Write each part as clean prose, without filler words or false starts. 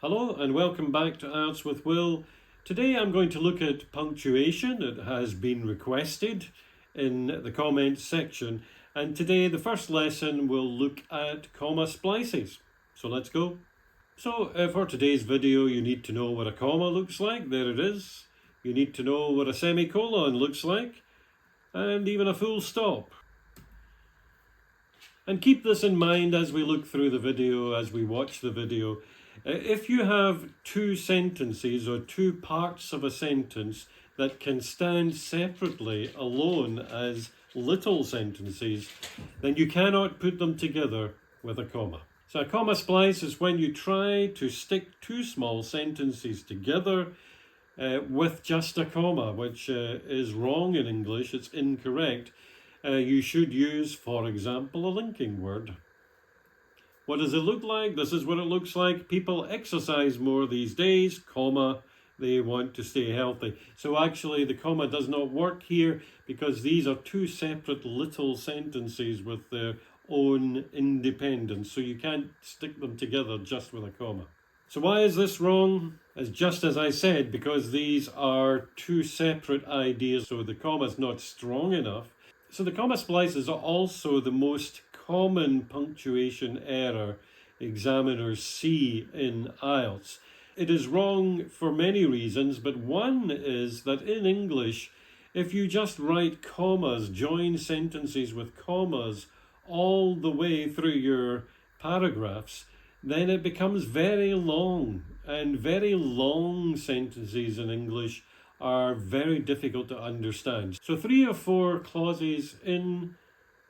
Hello and welcome back to IELTS with Will. Today I'm going to look at punctuation. It has been requested in the comments section, and today the first lesson will look at comma splices. So let's go. So for today's video you need to know what a comma looks like. There it is. You need to know what a semicolon looks like, and even a full stop. And keep this in mind as we look through the video, as we watch the video. If you have two sentences or two parts of a sentence that can stand separately alone as little sentences, then you cannot put them together with a comma. So a comma splice is when you try to stick two small sentences together with just a comma, which is wrong in English. It's incorrect. You should use, for example, a linking word. What does it look like? This is what it looks like. People exercise more these days, comma, they want to stay healthy. So actually the comma does not work here because these are two separate little sentences with their own independence. So you can't stick them together just with a comma. So why is this wrong? It's just as I said, because these are two separate ideas, so the comma is not strong enough. So the comma splice is also the most common punctuation error examiners see in IELTS. It is wrong for many reasons, but one is that in English, if you just write commas, join sentences with commas all the way through your paragraphs, then it becomes very long, and very long sentences in English are very difficult to understand. So 3 or 4 clauses in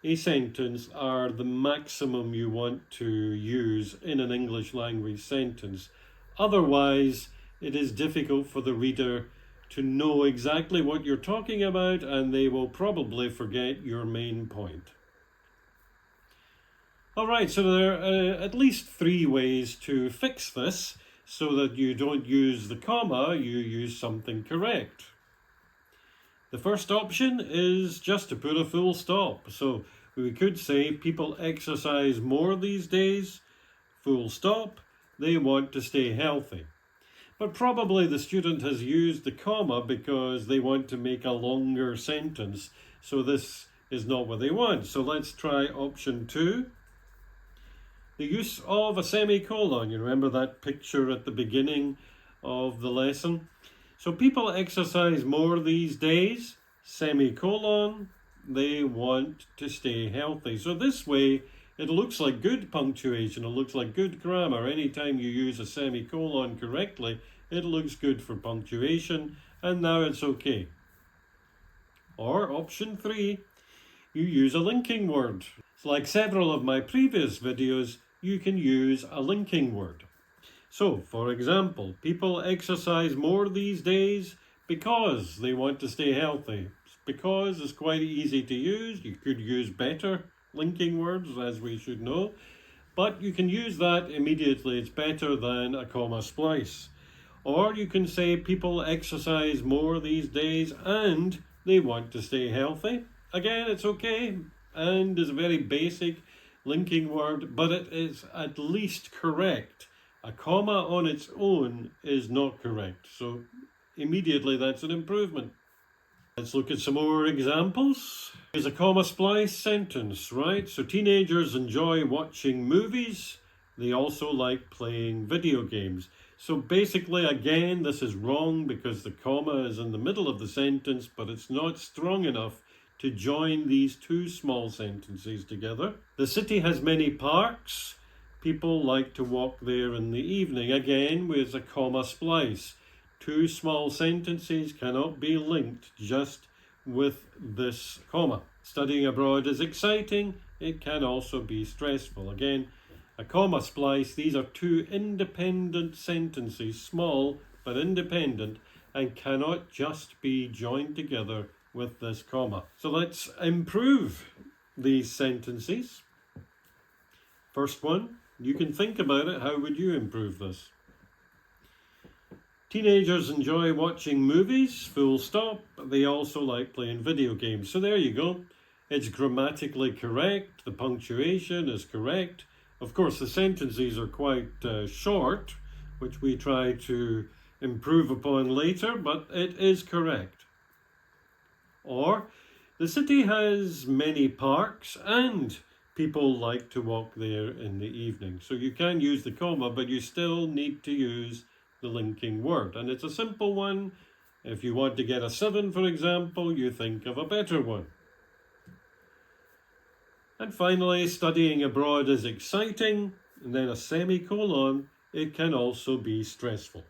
a sentence are the maximum you want to use in an English language sentence. Otherwise, it is difficult for the reader to know exactly what you're talking about, and they will probably forget your main point. All right, so there are at least 3 ways to fix this so that you don't use the comma, you use something correct. The first option is just to put a full stop. So we could say people exercise more these days, full stop, they want to stay healthy. But probably the student has used the comma because they want to make a longer sentence. So this is not what they want. So let's try option 2. The use of a semicolon. You remember that picture at the beginning of the lesson? So people exercise more these days, semicolon, they want to stay healthy. So this way, it looks like good punctuation, it looks like good grammar. Anytime you use a semicolon correctly, it looks good for punctuation, and now it's okay. Or option 3, you use a linking word. So like several of my previous videos, you can use a linking word. So, for example, people exercise more these days because they want to stay healthy. Because is quite easy to use. You could use better linking words, as we should know, but you can use that immediately. It's better than a comma splice. Or you can say people exercise more these days and they want to stay healthy. Again, it's okay, and is a very basic linking word, but it is at least correct. A comma on its own is not correct, so immediately that's an improvement. Let's look at some more examples. Here's a comma splice sentence, right? So teenagers enjoy watching movies. They also like playing video games. So basically, again, this is wrong because the comma is in the middle of the sentence, but it's not strong enough to join these two small sentences together. The city has many parks. People like to walk there in the evening. Again, with a comma splice. Two small sentences cannot be linked just with this comma. Studying abroad is exciting. It can also be stressful. Again, a comma splice. These are two independent sentences, small but independent, and cannot just be joined together with this comma. So let's improve these sentences. First one, you can think about it. How would you improve this? Teenagers enjoy watching movies, full stop. They also like playing video games. So there you go. It's grammatically correct. The punctuation is correct. Of course, the sentences are quite short, which we try to improve upon later, but it is correct. Or, the city has many parks and people like to walk there in the evening. So you can use the comma, but you still need to use the linking word. And it's a simple one. If you want to get a 7, for example, you think of a better one. And finally, studying abroad is exciting, and then a semicolon, it can also be stressful.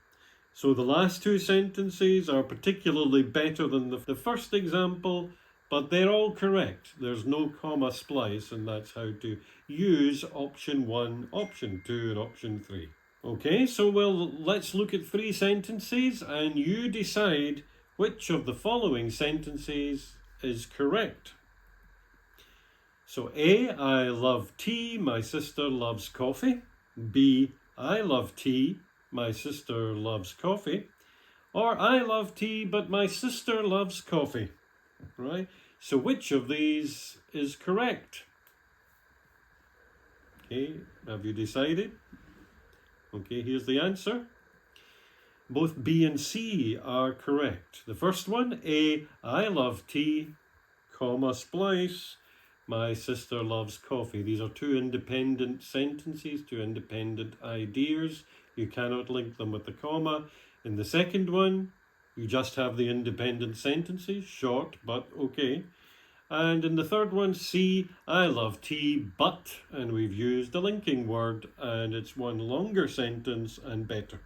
So the last two sentences are particularly better than the first example, but they're all correct. There's no comma splice, and that's how to use option 1, option 2, and option 3. Okay, so let's look at 3 sentences, and you decide which of the following sentences is correct. So A, I love tea, my sister loves coffee. B, I love tea, my sister loves coffee. Or I love tea, but my sister loves coffee. Right? So which of these is correct? Okay, have you decided? Okay, here's the answer. Both B and C are correct. The first one, A, I love tea, comma, splice. My sister loves coffee. These are 2 independent sentences, 2 independent ideas. You cannot link them with the comma. In the second one, you just have the independent sentences, short but okay. And in the third one, C, I love tea, but, and we've used a linking word, and it's one longer sentence and better.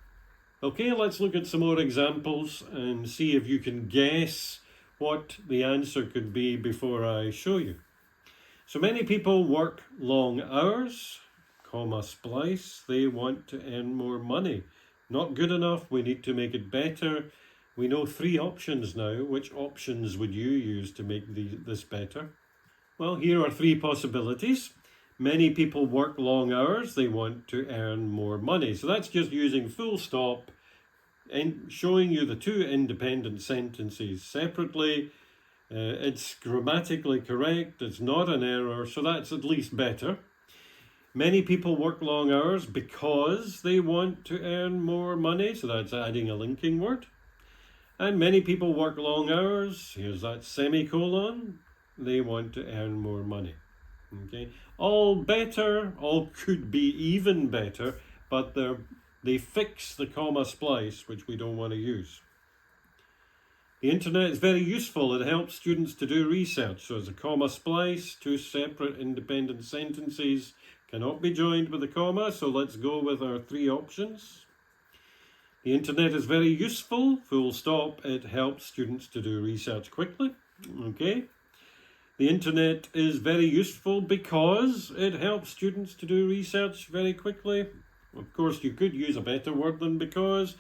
Okay, let's look at some more examples and see if you can guess what the answer could be before I show you. So many people work long hours, comma, splice. They want to earn more money. Not good enough, we need to make it better. We know 3 options now. Which options would you use to make this better? Well, here are 3 possibilities. Many people work long hours. They want to earn more money. So that's just using full stop and showing you the 2 independent sentences separately. It's grammatically correct, it's not an error, so that's at least better. Many people work long hours because they want to earn more money, so that's adding a linking word. And many people work long hours, here's that semicolon, they want to earn more money. Okay, all better, all could be even better, but they fix the comma splice, which we don't want to use. The internet is very useful. It helps students to do research. So it's a comma splice, 2 separate independent sentences cannot be joined with a comma. So let's go with our 3 options. The internet is very useful, full stop. It helps students to do research quickly. Okay. The internet is very useful because it helps students to do research very quickly. Of course, you could use a better word than because.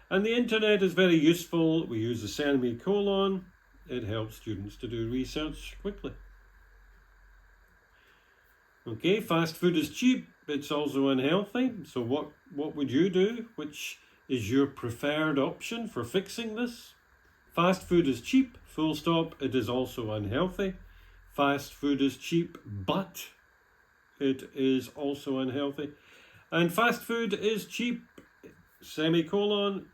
And the internet is very useful. We use the semicolon. It helps students to do research quickly. Okay, fast food is cheap. It's also unhealthy. So what would you do? Which is your preferred option for fixing this? Fast food is cheap, full stop. It is also unhealthy. Fast food is cheap, but it is also unhealthy. And fast food is cheap, semicolon.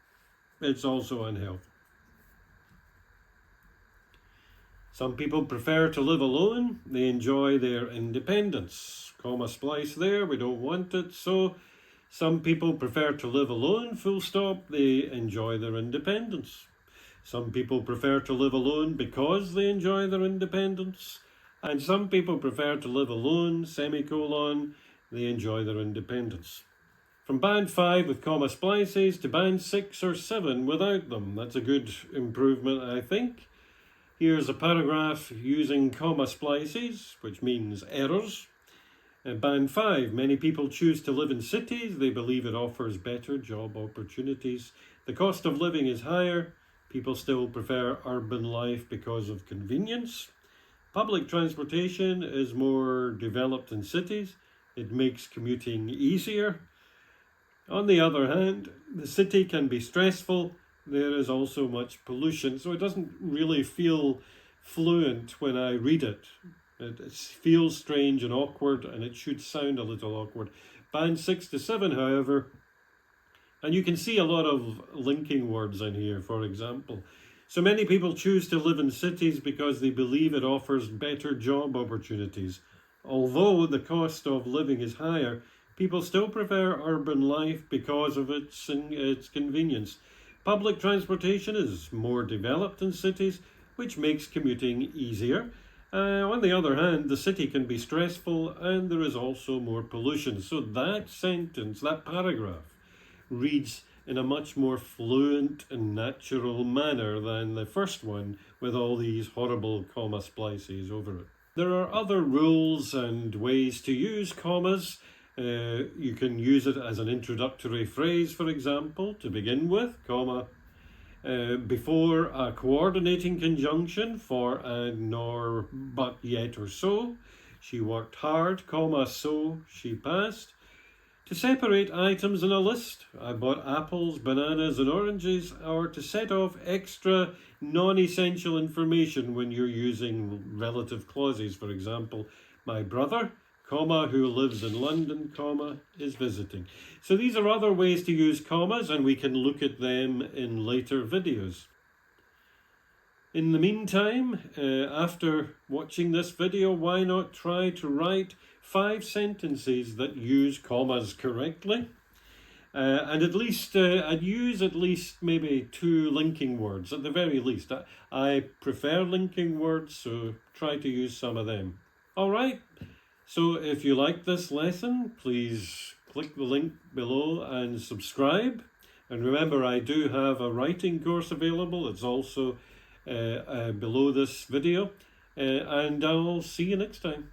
It's also unhealthy. Some people prefer to live alone. They enjoy their independence. Comma splice there, we don't want it. So some people prefer to live alone, full stop. They enjoy their independence. Some people prefer to live alone because they enjoy their independence. And some people prefer to live alone, semicolon. They enjoy their independence. From band 5 with comma splices to band 6 or 7 without them. That's a good improvement, I think. Here's a paragraph using comma splices, which means errors. Band 5, many people choose to live in cities. They believe it offers better job opportunities. The cost of living is higher. People still prefer urban life because of convenience. Public transportation is more developed in cities. It makes commuting easier. On the other hand, the city can be stressful. There is also much pollution, so it doesn't really feel fluent when I read it. It feels strange and awkward, and it should sound a little awkward. Band 6 to 7, however, And you can see a lot of linking words in here, for example. So many people choose to live in cities because they believe it offers better job opportunities. Although the cost of living is higher, people still prefer urban life because of its convenience. Public transportation is more developed in cities, which makes commuting easier. On the other hand, the city can be stressful and there is also more pollution. So that sentence, that paragraph, reads in a much more fluent and natural manner than the first one with all these horrible comma splices over it. There are other rules and ways to use commas. You can use it as an introductory phrase, for example, to begin with, comma, before a coordinating conjunction for and, nor, but, yet, or so. She worked hard, comma, so she passed. To separate items in a list, I bought apples, bananas and oranges, or to set off extra non-essential information when you're using relative clauses. For example, my brother, comma, who lives in London, comma, is visiting. So these are other ways to use commas, and we can look at them in later videos. In the meantime, after watching this video, why not try to write 5 sentences that use commas correctly? And at least, I'd use at least maybe 2 linking words, at the very least. I prefer linking words, so try to use some of them. Alright, so if you like this lesson, please click the link below and subscribe. And remember, I do have a writing course available. It's also below this video, and I'll see you next time.